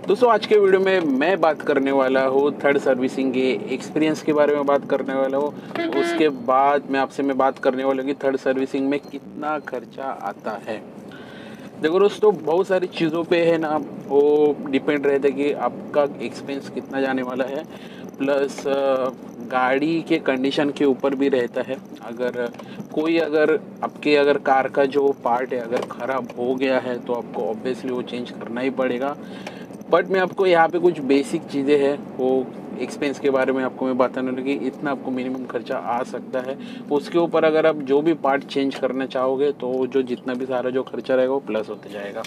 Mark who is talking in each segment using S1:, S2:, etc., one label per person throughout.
S1: दोस्तों आज के वीडियो में मैं बात करने वाला हूँ थर्ड सर्विसिंग के एक्सपीरियंस के बारे में बात करने वाला हूँ। उसके बाद मैं बात करने वाला हूँ कि थर्ड सर्विसिंग में कितना खर्चा आता है। देखो दोस्तों, बहुत सारी चीज़ों पे है ना, वो डिपेंड रहता है कि आपका एक्सपेंस कितना जाने वाला है। प्लस गाड़ी के कंडीशन के ऊपर भी रहता है। अगर कार का जो पार्ट है अगर ख़राब हो गया है तो आपको ऑब्वियसली वो चेंज करना ही पड़ेगा। बट मैं आपको यहाँ पे कुछ बेसिक चीज़ें हैं वो एक्सपेंस के बारे में आपको मैं बताने लगी, इतना आपको मिनिमम खर्चा आ सकता है। उसके ऊपर अगर आप जो भी पार्ट चेंज करना चाहोगे तो जो जितना भी सारा जो खर्चा रहेगा वो प्लस होते जाएगा।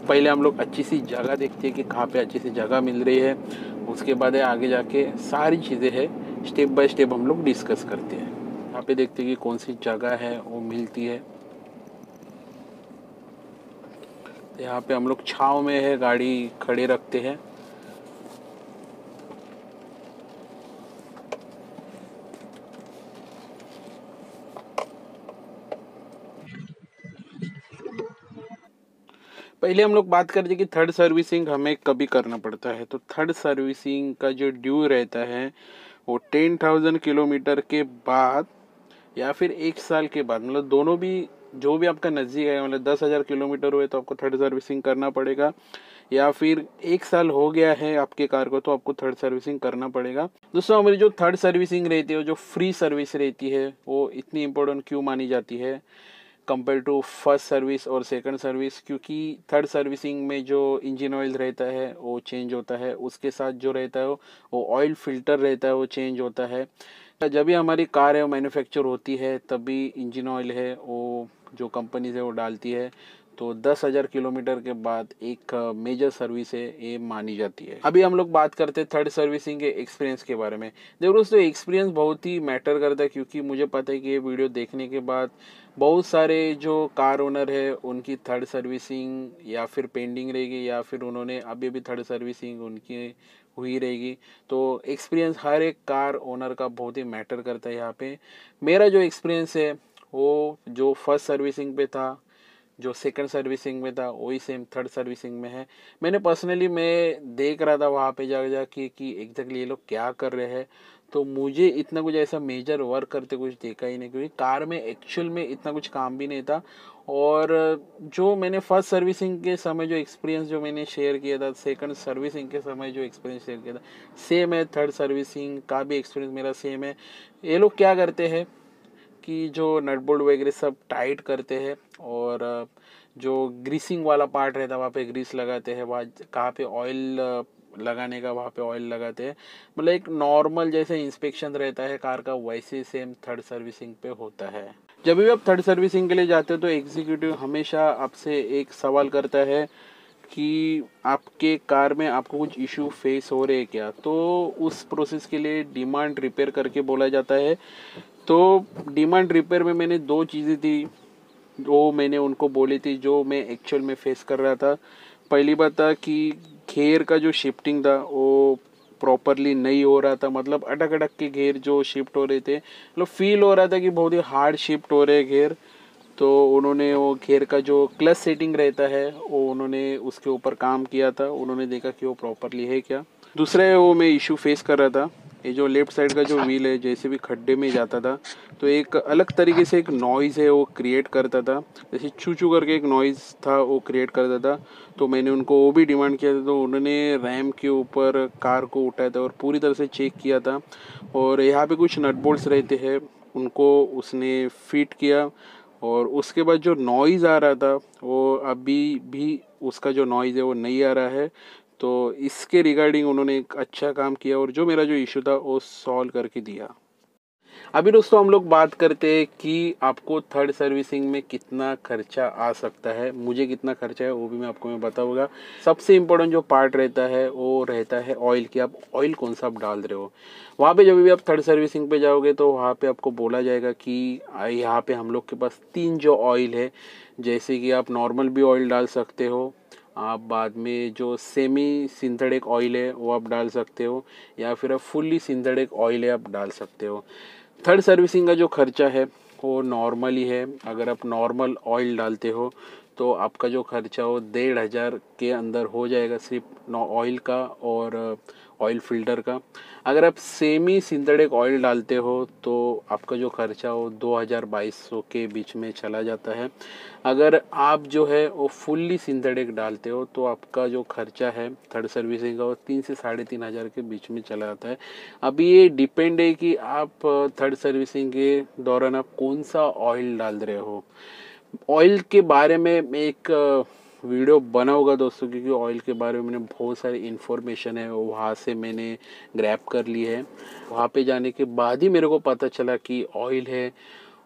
S1: पहले हम लोग अच्छी सी जगह देखते हैं कि कहाँ पे अच्छी सी जगह मिल रही है। उसके बाद है आगे जाके सारी चीज़ें हैं, स्टेप बाय स्टेप हम लोग डिस्कस करते हैं। यहाँ पे देखते हैं कि कौन सी जगह है वो मिलती है। यहाँ पे हम लोग छाँव में है गाड़ी खड़े रखते हैं। पहले हम लोग बात करते हैं कि थर्ड सर्विसिंग हमें कभी करना पड़ता है। तो थर्ड सर्विसिंग का जो ड्यू रहता है वो 10,000 किलोमीटर के बाद या फिर 1 साल के बाद, मतलब दोनों भी, जो भी आपका नज़दीक है, मतलब 10,000 किलोमीटर हुए तो आपको थर्ड सर्विसिंग करना पड़ेगा, या फिर 1 साल हो गया है आपके कार को तो आपको थर्ड सर्विसिंग करना पड़ेगा। दोस्तों, हमारी जो थर्ड सर्विसिंग रहती है, जो फ्री सर्विस रहती है, वो इतनी इम्पोर्टेंट क्यों मानी जाती है कंपेयर टू फर्स्ट सर्विस और सेकंड सर्विस? क्योंकि थर्ड सर्विसिंग में जो इंजन ऑयल रहता है वो चेंज होता है, उसके साथ जो रहता है वो ऑयल फिल्टर रहता है वो चेंज होता है। जब भी हमारी कार है वो मैन्युफैक्चर होती है तभी इंजन ऑयल है वो जो कंपनी से वो डालती है। तो 10,000 किलोमीटर के बाद एक मेजर सर्विस है ये मानी जाती है। अभी हम लोग बात करते हैं थर्ड सर्विसिंग के एक्सपीरियंस के बारे में। देखो दोस्तों, एक्सपीरियंस बहुत ही मैटर करता है, क्योंकि मुझे पता है कि ये वीडियो देखने के बाद बहुत सारे जो कार ओनर है उनकी थर्ड सर्विसिंग या फिर पेंडिंग रहेगी, या फिर उन्होंने अभी भी थर्ड सर्विसिंग उनकी हुई रहेगी। तो एक्सपीरियंस हर एक कार ओनर का बहुत ही मैटर करता है यहाँ पे। मेरा जो एक्सपीरियंस है वो जो फर्स्ट सर्विसिंग पे था, जो सेकंड सर्विसिंग में था, वही सेम थर्ड सर्विसिंग में है। मैं देख रहा था वहाँ पे जाके कि एग्जैक्टली ये लोग क्या कर रहे हैं। तो मुझे इतना कुछ ऐसा मेजर वर्क करते कुछ देखा ही नहीं, क्योंकि कार में एक्चुअल में इतना कुछ काम भी नहीं था। और जो मैंने फर्स्ट सर्विसिंग के समय जो एक्सपीरियंस जो मैंने शेयर किया था, सेकंड सर्विसिंग के समय जो एक्सपीरियंस शेयर किया था, सेम है। थर्ड सर्विसिंग का भी एक्सपीरियंस मेरा सेम है। ये लोग क्या करते हैं कि जो नट बोल्ट वगैरह सब टाइट करते हैं, और जो ग्रीसिंग वाला पार्ट रहता है वहाँ पे ग्रीस लगाते हैं, वहाँ कहाँ पे ऑयल लगाने का वहाँ पे ऑयल लगाते हैं। मतलब एक नॉर्मल जैसे इंस्पेक्शन रहता है कार का, वैसे सेम थर्ड सर्विसिंग पे होता है। जब भी आप थर्ड सर्विसिंग के लिए जाते हो तो एग्जीक्यूटिव हमेशा आपसे एक सवाल करता है कि आपके कार में आपको कुछ इशू फेस हो रहे हैं क्या। तो उस प्रोसेस के लिए डिमांड रिपेयर करके बोला जाता है। तो डिमांड रिपेयर में मैंने दो चीज़ें थी जो मैंने उनको बोली थी, जो मैं एक्चुअल में फेस कर रहा था। पहली बात था कि घेर का जो शिफ्टिंग था वो प्रॉपरली नहीं हो रहा था, मतलब अटक अटक के घेर जो शिफ्ट हो रहे थे, मतलब फील हो रहा था कि बहुत ही हार्ड शिफ्ट हो रहे घेर। तो उन्होंने वो घेर का जो क्लच सेटिंग रहता है वो उन्होंने उसके ऊपर काम किया था, उन्होंने देखा कि वो प्रॉपरली है क्या। दूसरा है वो मैं इशू फेस कर रहा था, ये जो लेफ्ट साइड का जो व्हील है जैसे भी खड्डे में जाता था तो एक अलग तरीके से एक नॉइज़ है वो क्रिएट करता था, जैसे चू चू करके एक नॉइज़ था वो क्रिएट करता था। तो मैंने उनको वो भी डिमांड किया था, तो उन्होंने रैम के ऊपर कार को उठाया था और पूरी तरह से चेक किया था। और यहाँ पे कुछ नट बोल्ट्स रहते हैं उनको उसने फिट किया, और उसके बाद जो नॉइज़ आ रहा था वो अभी भी उसका जो नॉइज़ है वो नहीं आ रहा है। तो इसके रिगार्डिंग उन्होंने एक अच्छा काम किया और जो मेरा जो इशू था वो सॉल्व करके दिया। अभी दोस्तों हम लोग बात करते हैं कि आपको थर्ड सर्विसिंग में कितना खर्चा आ सकता है। मुझे कितना खर्चा है वो भी मैं आपको बताऊंगा। सबसे इम्पोर्टेंट जो पार्ट रहता है वो रहता है ऑयल की, आप ऑयल कौन सा आप डाल रहे हो। वहाँ पे जब भी आप थर्ड सर्विसिंग पे जाओगे तो वहाँ पे आपको बोला जाएगा कि यहाँ पे हम लोग के पास 3 जो ऑयल है, जैसे कि आप नॉर्मल भी ऑयल डाल सकते हो, आप बाद में जो सेमी सिंथेटिक ऑयल है वो आप डाल सकते हो, या फिर आप फुल्ली सिंथेटिक ऑयल है आप डाल सकते हो। थर्ड सर्विसिंग का जो खर्चा है वो नॉर्मल ही है। अगर आप नॉर्मल ऑयल डालते हो तो आपका जो खर्चा हो 1,500 के अंदर हो जाएगा, सिर्फ ऑयल का और ऑयल फिल्टर का। अगर आप सेमी सिंथेटिक ऑयल डालते हो तो आपका जो खर्चा हो 2,000-2,200 के बीच में चला जाता है। अगर आप जो है वो फुल्ली सिंथेटिक डालते हो तो आपका जो खर्चा है थर्ड सर्विसिंग का वो 3 से 3,500 के बीच में चला जाता है। अभी ये डिपेंड है कि आप थर्ड सर्विसिंग के दौरान आप कौन सा ऑयल डाल रहे हो। ऑयल के बारे में एक वीडियो बना होगा दोस्तों, क्योंकि ऑयल के बारे में मैंने बहुत सारी इन्फॉर्मेशन है वो वहाँ से मैंने ग्रैब कर ली है। वहाँ पे जाने के बाद ही मेरे को पता चला कि ऑयल है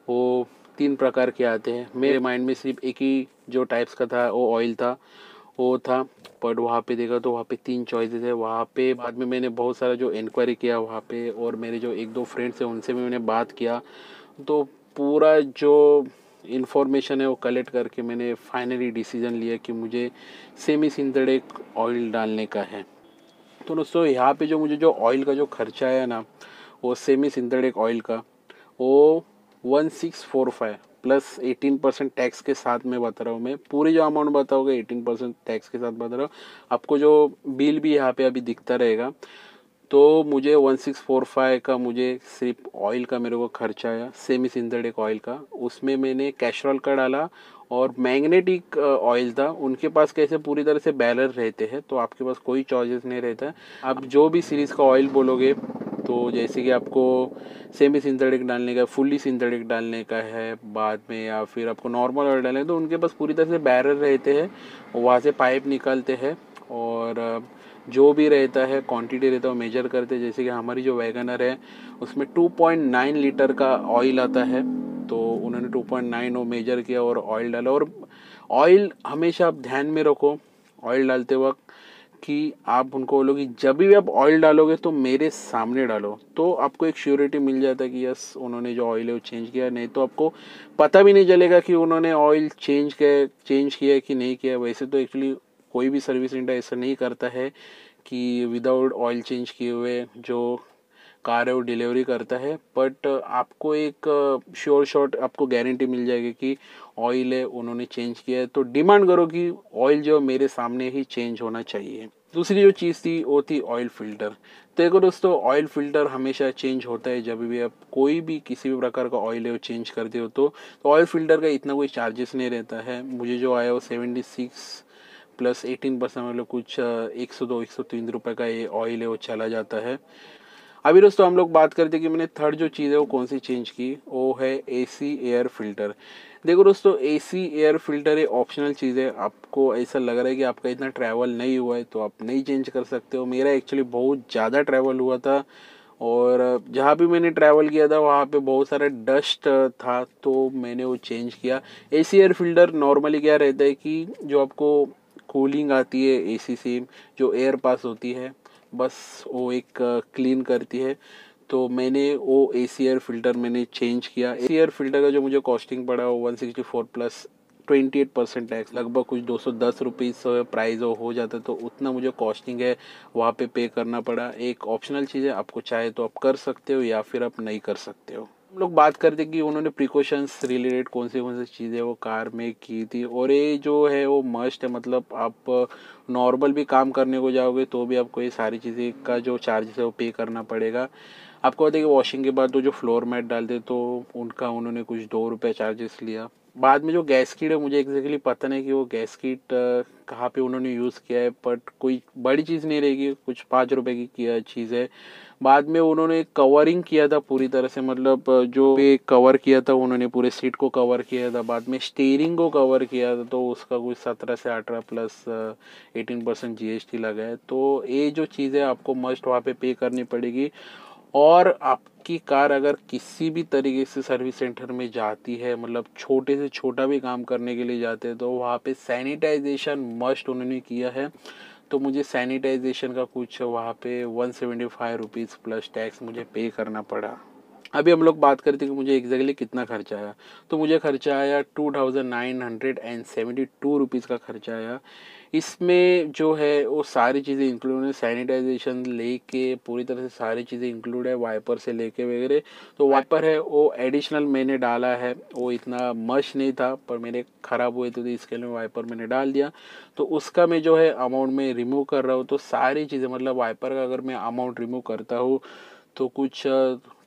S1: वो 3 प्रकार के आते हैं। मेरे माइंड में सिर्फ एक ही जो टाइप्स का था वो ऑयल था, वो था। बट वहाँ पे देखा तो वहाँ पे 3 चॉइसेस है। वहाँ पे बाद में मैंने बहुत सारा जो इंक्वायरी किया वहाँ पे, और मेरे जो 1-2 फ्रेंड्स हैं उनसे भी मैंने बात किया, तो पूरा जो इन्फॉर्मेशन है वो कलेक्ट करके मैंने फाइनली डिसीजन लिया कि मुझे सेमी सिंथेटिक ऑयल डालने का है। तो दोस्तों यहाँ पे जो मुझे जो ऑयल का जो खर्चा आया ना, वो सेमी सिंथेटिक ऑयल का वो 1645 प्लस 18% टैक्स के साथ में बता रहा हूँ। मैं पूरी जो अमाउंट बताओगे 18% टैक्स के साथ बता रहा हूँ। आपको जो बिल भी यहाँ पे अभी दिखता रहेगा। तो मुझे 1645 का मुझे सिर्फ ऑयल का मेरे को खर्चा आया, सेमी सिंथेटिक ऑयल का। उसमें मैंने कैस्ट्रॉल का डाला और मैग्नेटिक ऑयल था। उनके पास कैसे पूरी तरह से बैरल रहते हैं, तो आपके पास कोई चॉइसेस नहीं रहता है। आप जो भी सीरीज़ का ऑयल बोलोगे, तो जैसे कि आपको सेमी सिंथेटिक डालने का, फुल्ली सिंथेटिक डालने का है बाद में, या फिर आपको नॉर्मल ऑयल डालना है, तो उनके पास पूरी तरह से बैरल रहते हैं। वहाँ से पाइप निकालते हैं और जो भी रहता है क्वांटिटी रहता है वो मेजर करते हैं। जैसे कि हमारी जो वैगनर है उसमें 2.9 लीटर का ऑयल आता है, तो उन्होंने 2.9 वो मेजर किया और ऑयल डाला। और ऑयल हमेशा आप ध्यान में रखो ऑयल डालते वक्त कि आप उनको बोलोगे जब भी आप ऑयल डालोगे तो मेरे सामने डालो, तो आपको एक श्योरिटी मिल जाता है कि यस उन्होंने जो ऑयल है वो चेंज किया। नहीं तो आपको पता भी नहीं चलेगा कि उन्होंने ऑयल चेंज किया कि नहीं किया। वैसे तो एक्चुअली कोई भी सर्विस सेंटर ऐसा नहीं करता है कि विदाउट ऑयल चेंज किए हुए जो कार है वो डिलीवरी करता है। बट आपको एक श्योर शॉट आपको गारंटी मिल जाएगी कि ऑयल है उन्होंने चेंज किया है, तो डिमांड करो कि ऑयल जो मेरे सामने ही चेंज होना चाहिए। दूसरी जो चीज़ थी वो थी ऑयल फिल्टर। तो देखो दोस्तों, ऑयल फिल्टर हमेशा चेंज होता है जब भी आप कोई भी किसी भी प्रकार का ऑयल है वो चेंज करते हो। तो ऑयल फिल्टर का इतना कोई चार्जेस नहीं रहता है। मुझे जो आया वो 76 प्लस 18%, मतलब कुछ 102-103 रुपये का ये ऑयल है वो चला जाता है। अभी दोस्तों हम लोग बात करते हैं कि मैंने थर्ड जो चीज़ है वो कौन सी चेंज की, वो है एसी एयर फिल्टर। देखो दोस्तों, एसी एयर फिल्टर ये ऑप्शनल चीज़ है। आपको ऐसा लग रहा है कि आपका इतना ट्रैवल नहीं हुआ है तो आप नहीं चेंज कर सकते हो। मेरा एक्चुअली बहुत ज़्यादा ट्रैवल हुआ था, और जहाँ भी मैंने ट्रैवल किया था वहाँ पे बहुत सारा डस्ट था, तो मैंने वो चेंज किया। एसी एयर फिल्टर नॉर्मली क्या रहता है कि जो आपको कूलिंग आती है एसी से, जो एयर पास होती है, बस वो एक क्लीन करती है। तो मैंने वो एसी एयर फिल्टर मैंने चेंज किया। एसी एयर फिल्टर का जो मुझे कॉस्टिंग पड़ा वो 164 प्लस 28% टैक्स, लगभग कुछ 210 रुपीज़ प्राइस हो जाता है। तो उतना मुझे कॉस्टिंग है वहाँ पे करना पड़ा। एक ऑप्शनल चीज़ है, आपको चाहे तो आप कर सकते हो या फिर आप नहीं कर सकते हो। हम लोग बात करते कि उन्होंने प्रिकॉशंस रिलेटेड कौन सी चीज़ें वो कार में की थी, और ये जो है वो मस्ट है। मतलब आप नॉर्मल भी काम करने को जाओगे तो भी आपको ये सारी चीज़ें का जो चार्जेस है वो पे करना पड़ेगा। आपको पता है कि वॉशिंग के बाद तो जो फ्लोर मैट डालते तो उनका उन्होंने कुछ 2 रुपये चार्जेस लिया। बाद में जो गैस किट है, मुझे एग्जैक्टली पता नहीं कि वो गैस किट कहाँ पे उन्होंने यूज़ किया है, बट कोई बड़ी चीज़ नहीं रहेगी, कुछ 5 रुपए की किया चीज़ है। बाद में उन्होंने कवरिंग किया था पूरी तरह से, मतलब जो पे कवर किया था उन्होंने पूरे सीट को कवर किया था। बाद में स्टीयरिंग को कवर किया था, तो उसका कुछ 17 से 18 प्लस 18% GST लगा है। तो ये जो चीज़ है आपको मस्ट वहाँ पे करनी पड़ेगी। और आपकी कार अगर किसी भी तरीके से सर्विस सेंटर में जाती है, मतलब छोटे से छोटा भी काम करने के लिए जाते हैं, तो वहाँ पे सैनिटाइजेशन मस्ट उन्होंने किया है। तो मुझे सैनिटाइजेशन का कुछ वहाँ पे 175 रुपीज़ प्लस टैक्स मुझे पे करना पड़ा। अभी हम लोग बात करते हैं कि मुझे एग्जैक्टली कितना खर्चा आया। तो मुझे खर्चा आया 2,972 रुपीज़ का खर्चा आया। इसमें जो है वो सारी चीज़ें इंक्लूड है, सैनिटाइजेशन लेके पूरी तरह से सारी चीज़ें इंक्लूड है, वाइपर से लेके वगैरह। तो वाइपर है वो एडिशनल मैंने डाला है, वो इतना मस्त नहीं था पर मेरे ख़राब हुए थे तो इसके लिए वाइपर मैंने डाल दिया। तो उसका मैं जो है अमाउंट में रिमूव कर रहा हूँ। तो सारी चीज़ें मतलब वाइपर का अगर मैं अमाउंट रिमूव करता हूँ तो कुछ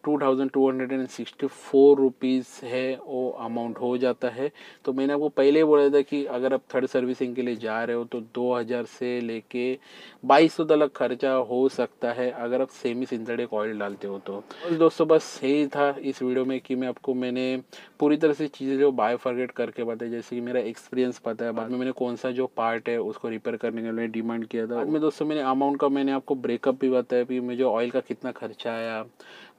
S1: 2264 रुपीज़ है वो अमाउंट हो जाता है। तो मैंने आपको पहले ही बोला था कि अगर आप थर्ड सर्विसिंग के लिए जा रहे हो तो 2000 से लेके 2200 तक खर्चा हो सकता है अगर आप सेमी सिंथेटिक ऑयल डालते हो तो। और दोस्तों बस यही था इस वीडियो में कि मैंने पूरी तरह से चीज़ें जो बायोफॉर्गेट करके बताई, जैसे कि मेरा एक्सपीरियंस पता है, बाद में मैंने कौन सा जो पार्ट है उसको रिपेयर करने के लिए डिमांड किया था। बाद में दोस्तों मैंने अमाउंट का मैंने आपको ब्रेकअप भी बताया कि मुझे ऑयल का कितना खर्चा आया,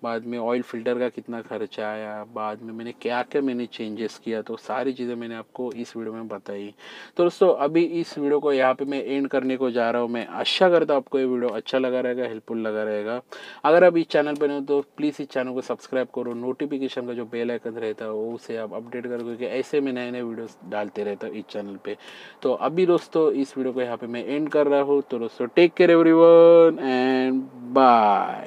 S1: बाद में ऑयल फिल्टर का कितना खर्चा आया, बाद में मैंने क्या क्या मैंने चेंजेस किया। तो सारी चीज़ें मैंने आपको इस वीडियो में बताई। तो दोस्तों अभी इस वीडियो को यहाँ पे मैं एंड करने को जा रहा हूँ। मैं आशा करता हूँ आपको ये वीडियो अच्छा लगा रहेगा, हेल्पफुल लगा रहेगा। अगर आप इस चैनल पर नहीं हो तो प्लीज़ इस चैनल को सब्सक्राइब करो, नोटिफिकेशन का जो बेल आइकन रहता है वो उसे आप अपडेट करो, क्योंकि ऐसे में नए नए वीडियोस डालते रहता हूँ इस चैनल पे। तो अभी दोस्तों इस वीडियो को यहाँ पे मैं एंड कर रहा हूँ। तो दोस्तों take care everyone and bye.